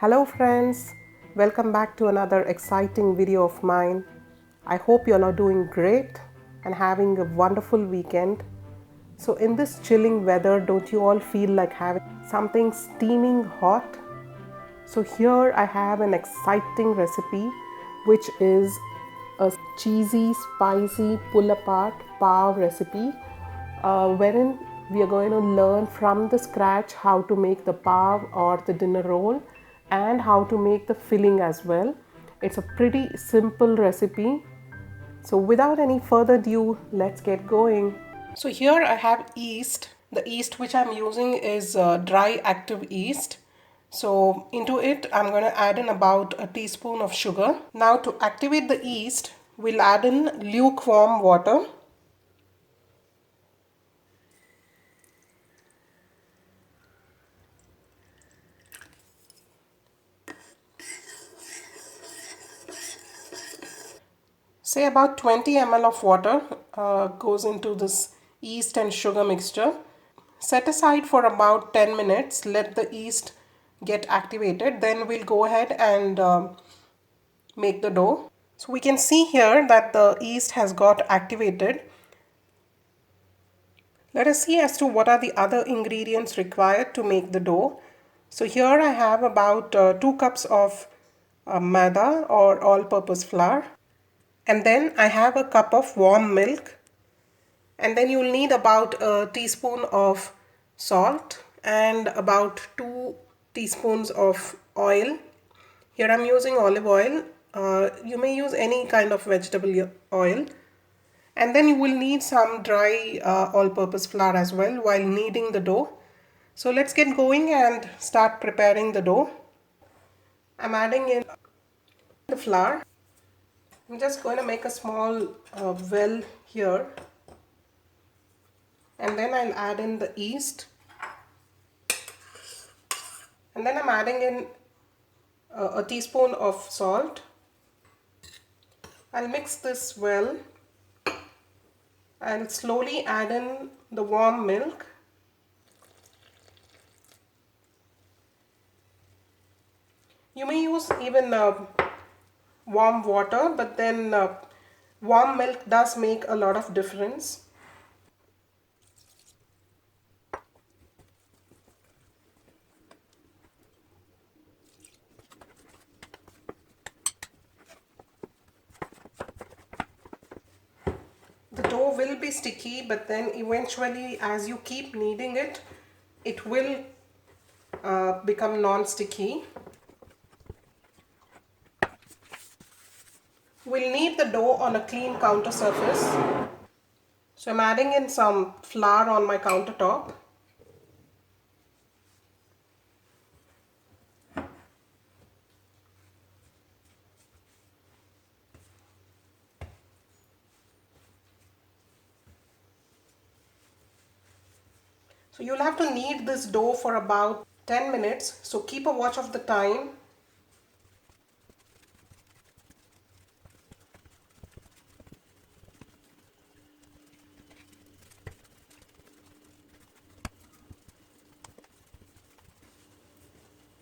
Hello friends, welcome back to another exciting video of mine. I hope you all are doing great and having a wonderful weekend. So in this chilling weather, don't you all feel like having something steaming hot? So here I have an exciting recipe which is a cheesy, spicy pull-apart pav recipe wherein we are going to learn from the scratch how to make the pav or the dinner roll and how to make the filling as well. It's a pretty simple recipe. So without any further ado, let's get going. So here I have yeast. The yeast which I'm using is dry active yeast. So into it I'm going to add in about a teaspoon of sugar. Now to activate the yeast, we'll add in lukewarm water. Say about 20 ml of water goes into this yeast and sugar mixture. Set aside for about 10 minutes. Let the yeast get activated. Then we'll go ahead and make the dough. So we can see here that the yeast has got activated. Let us see as to what are the other ingredients required to make the dough. So here I have about 2 cups of maida or all-purpose flour. And then I have a cup of warm milk. And then you'll need about a teaspoon of salt and about 2 teaspoons of oil. Here I'm using olive oil. You may use any kind of vegetable oil. And then you will need some dry all-purpose flour as well while kneading the dough. So let's get going and start preparing the dough. I'm adding in the flour. I'm just going to make a small well here. And then I'll add in the yeast. And then I'm adding in a teaspoon of salt. I'll mix this well. I'll slowly add in the warm milk. You may use even warm water, but then warm milk does make a lot of difference. The dough will be sticky, but then eventually as you keep kneading it, it will become non-sticky. We'll knead the dough on a clean counter surface. So I'm adding in some flour on my countertop. So you'll have to knead this dough for about 10 minutes. So keep a watch of the time.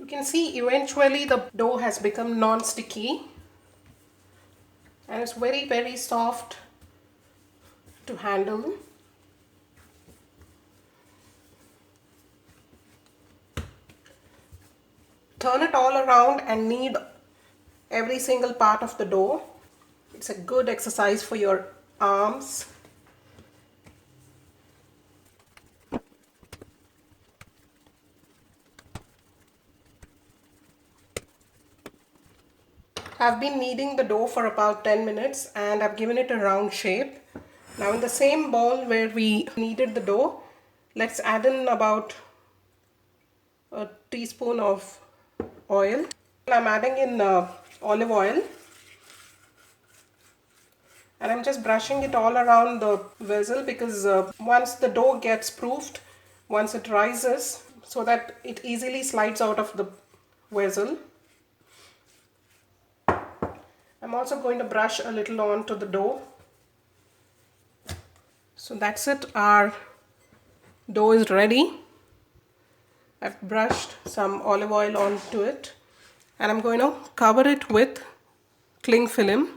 You can see eventually the dough has become non-sticky and it's very soft to handle. Turn it all around and knead every single part of the dough. It's a good exercise for your arms. I've been kneading the dough for about 10 minutes and I've given it a round shape. Now in the same bowl where we kneaded the dough, let's add in about a teaspoon of oil. I'm adding in olive oil and I'm just brushing it all around the vessel because once the dough gets proofed, once it rises, so that it easily slides out of the vessel. I'm also going to brush a little onto the dough. So that's it, our dough is ready. I've brushed some olive oil onto it and I'm going to cover it with cling film.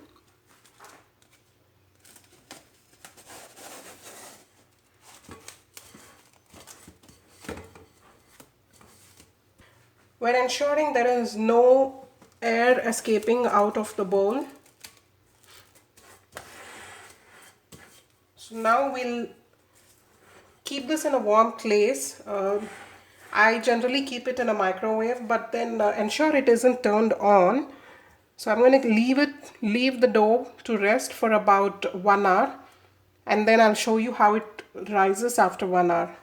We're ensuring there is no air escaping out of the bowl. So now we'll keep this in a warm place. I generally keep it in a microwave, but then ensure it isn't turned on. So I'm going to leave the dough to rest for about 1 hour, and then I'll show you how it rises after 1 hour.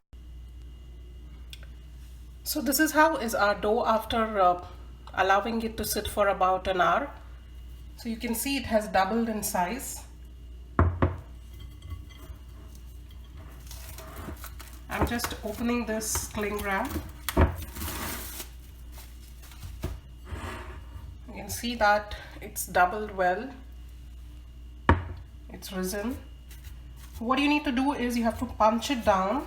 So this is how is our dough after allowing it to sit for about an hour. So you can see it has doubled in size. I'm just opening this cling wrap. You can see that it's doubled well. It's risen. What you need to do is you have to punch it down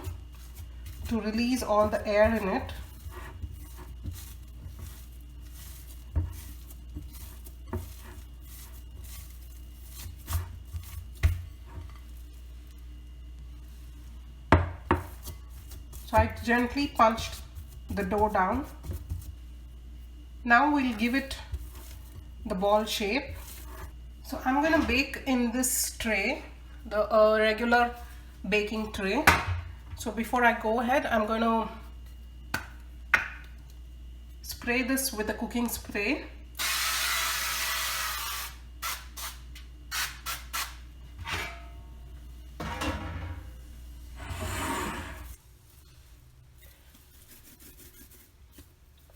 to release all the air in it. So I gently punched the dough down. Now we'll give it the ball shape. So I'm going to bake in this tray, the regular baking tray. So before I go ahead, I'm going to spray this with a cooking spray.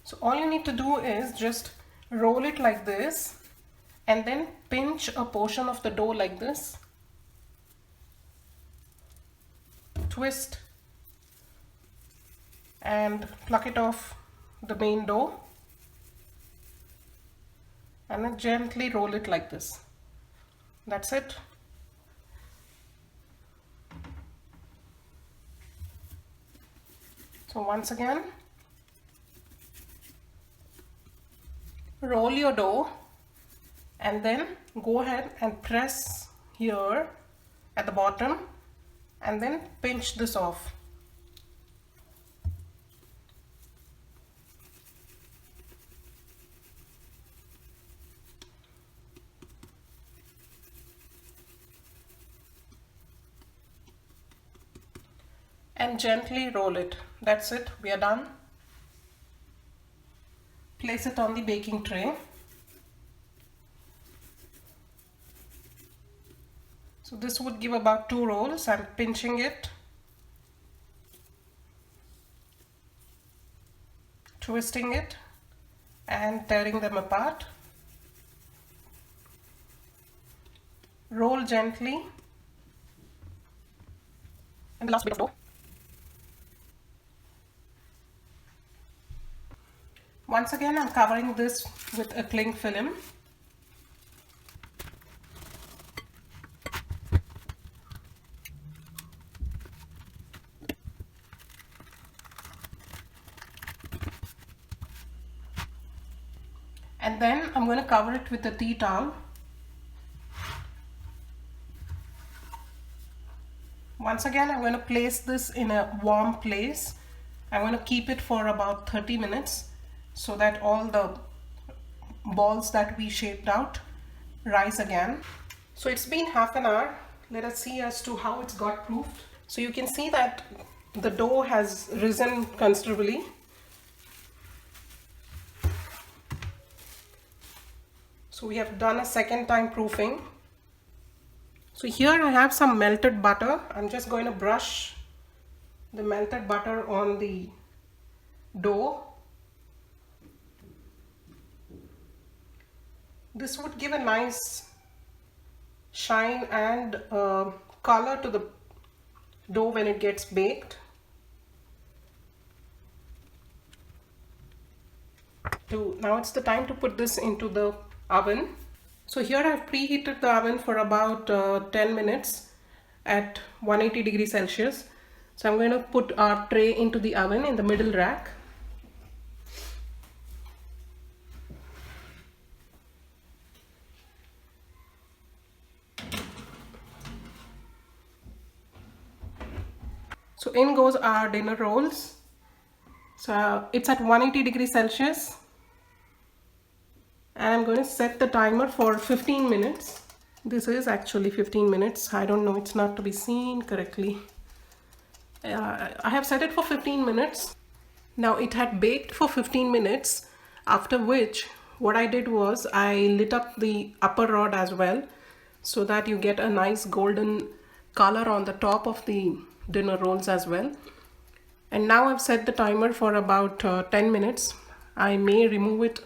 So all you need to do is just roll it like this and then pinch a portion of the dough like this. Twist and pluck it off the main dough and then gently roll it like this. That's it. So once again, roll your dough and then go ahead and press here at the bottom and then pinch this off. And gently roll it. That's it, we are done. Place it on the baking tray. So this would give about 2 rolls. I'm pinching it, twisting it and tearing them apart. Roll gently and the last bit of dough. Once again, I'm covering this with a cling film. And then I'm going to cover it with a tea towel. Once again, I'm going to place this in a warm place. I'm going to keep it for about 30 minutes so that all the balls that we shaped out rise again. So it's been half an hour. Let us see as to how it's got proofed. So you can see that the dough has risen considerably. So we have done a second time proofing. So here I have some melted butter. I'm just going to brush the melted butter on the dough. This would give a nice shine and color to the dough when it gets baked. Now it's the time to put this into the oven. So here I've preheated the oven for about 10 minutes at 180 degrees Celsius. So I'm going to put our tray into the oven in the middle rack. So in goes our dinner rolls. So it's at 180 degrees Celsius. And I'm going to set the timer for 15 minutes. This is actually 15 minutes. I don't know, it's not to be seen correctly. I have set it for 15 minutes. Now it had baked for 15 minutes, after which what I did was I lit up the upper rod as well so that you get a nice golden color on the top of the dinner rolls as well. And now I've set the timer for about 10 minutes. I may remove it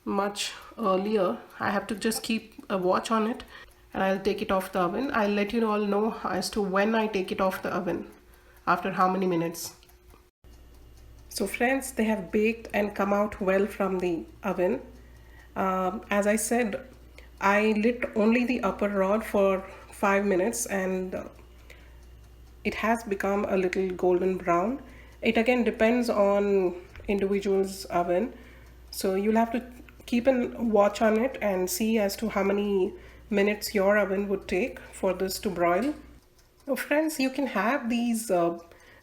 much earlier. I have to just keep a watch on it, and I'll take it off the oven. I'll let you all know as to when I take it off the oven, after how many minutes. So friends, they have baked and come out well from the oven. As I said, I lit only the upper rod for 5 minutes and it has become a little golden brown. It again depends on individual's oven, so you'll have to keep a watch on it and see as to how many minutes your oven would take for this to broil. So friends, you can have these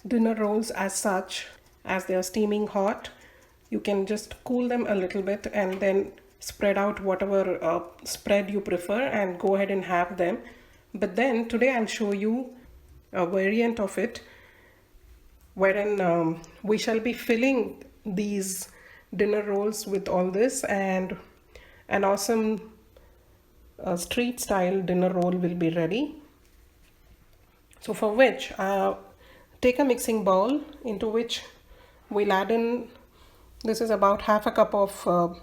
dinner rolls as such, as they are steaming hot. You can just cool them a little bit and then spread out whatever spread you prefer and go ahead and have them. But then today I'll show you a variant of it wherein we shall be filling these dinner rolls with all this, and an awesome street style dinner roll will be ready. So for which take a mixing bowl into which we'll add in, this is about half a cup of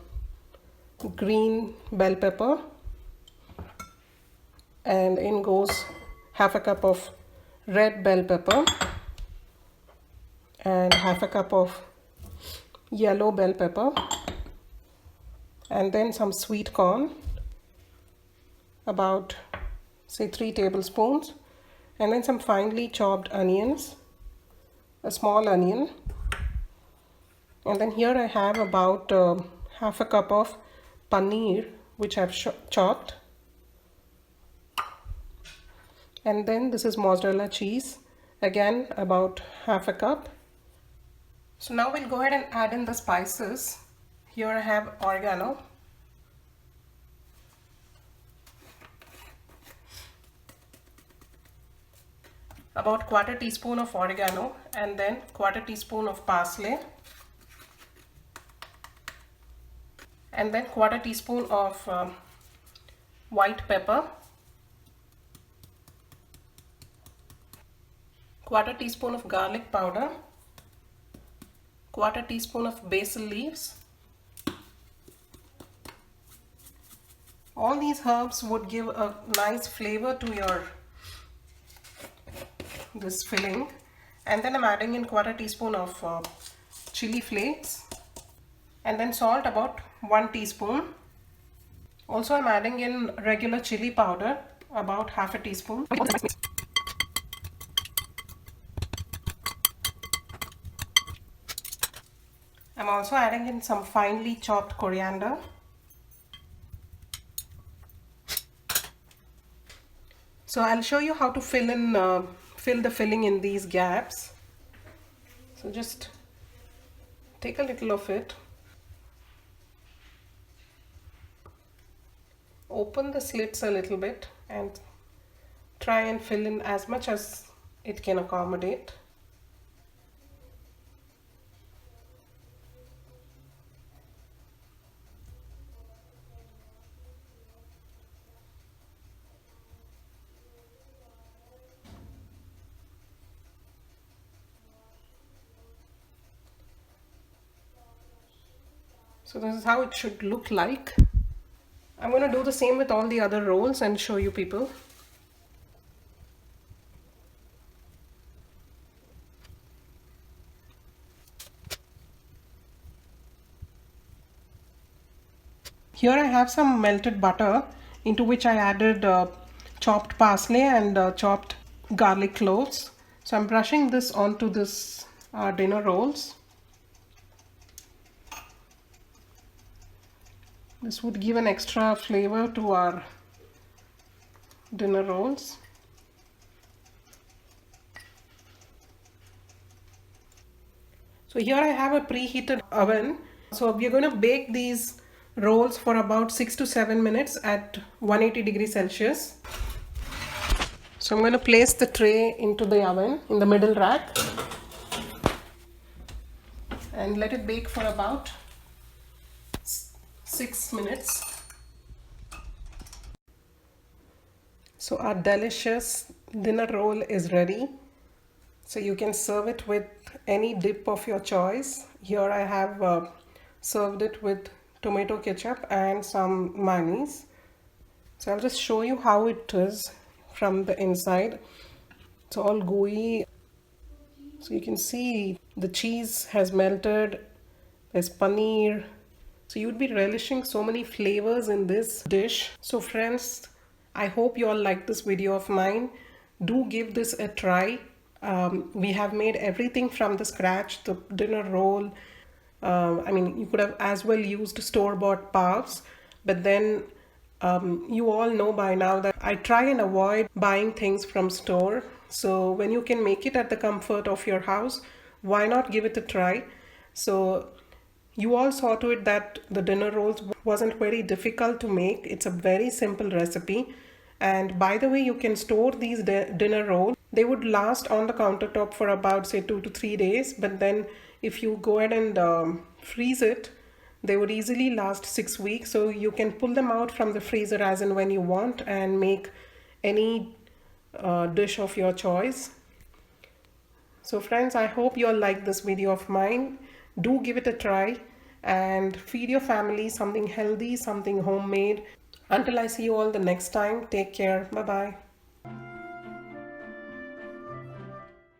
green bell pepper, and in goes half a cup of red bell pepper and half a cup of yellow bell pepper, and then some sweet corn, about say 3 tablespoons, and then some finely chopped onions, a small onion, and then here I have about half a cup of paneer which I've chopped, and then this is mozzarella cheese, again about half a cup. So now we'll go ahead and add in the spices. Here I have oregano, about 1/4 teaspoon of oregano, and then 1/4 teaspoon of parsley, and then 1/4 teaspoon of white pepper, 1/4 teaspoon of garlic powder, 1/4 teaspoon of basil leaves. All these herbs would give a nice flavor to your this filling. And then I'm adding in 1/4 teaspoon of chili flakes, and then salt about 1 teaspoon. Also I'm adding in regular chili powder, about half a teaspoon. I'm also adding in some finely chopped coriander. So I'll show you how to fill the filling in these gaps. So just take a little of it, open the slits a little bit and try and fill in as much as it can accommodate. So this is how it should look like. I'm going to do the same with all the other rolls and show you people. Here I have some melted butter into which I added chopped parsley and chopped garlic cloves. So I'm brushing this onto this dinner rolls. This would give an extra flavor to our dinner rolls. So here I have a preheated oven. So we're going to bake these rolls for about 6 to 7 minutes at 180 degrees Celsius. So I'm going to place the tray into the oven in the middle rack and let it bake for about 6 minutes. So our delicious dinner roll is ready. So you can serve it with any dip of your choice. Here I have served it with tomato ketchup and some mayonnaise. So I'll just show you how it is from the inside. It's all gooey. So you can see the cheese has melted. There's paneer. So you'd be relishing so many flavors in this dish. So friends, I hope you all like this video of mine. Do give this a try. We have made everything from the scratch, the dinner roll. I mean, you could have as well used store-bought paves, but then you all know by now that I try and avoid buying things from store. So when you can make it at the comfort of your house, why not give it a try? So you all saw to it that the dinner rolls wasn't very difficult to make. It's a very simple recipe. And by the way, you can store these dinner rolls. They would last on the countertop for about say 2 to 3 days. But then if you go ahead and freeze it, they would easily last 6 weeks. So you can pull them out from the freezer as and when you want and make any dish of your choice. So friends, I hope you all like this video of mine. Do give it a try and feed your family something healthy, something homemade. Until I see you all the next time, take care. Bye bye.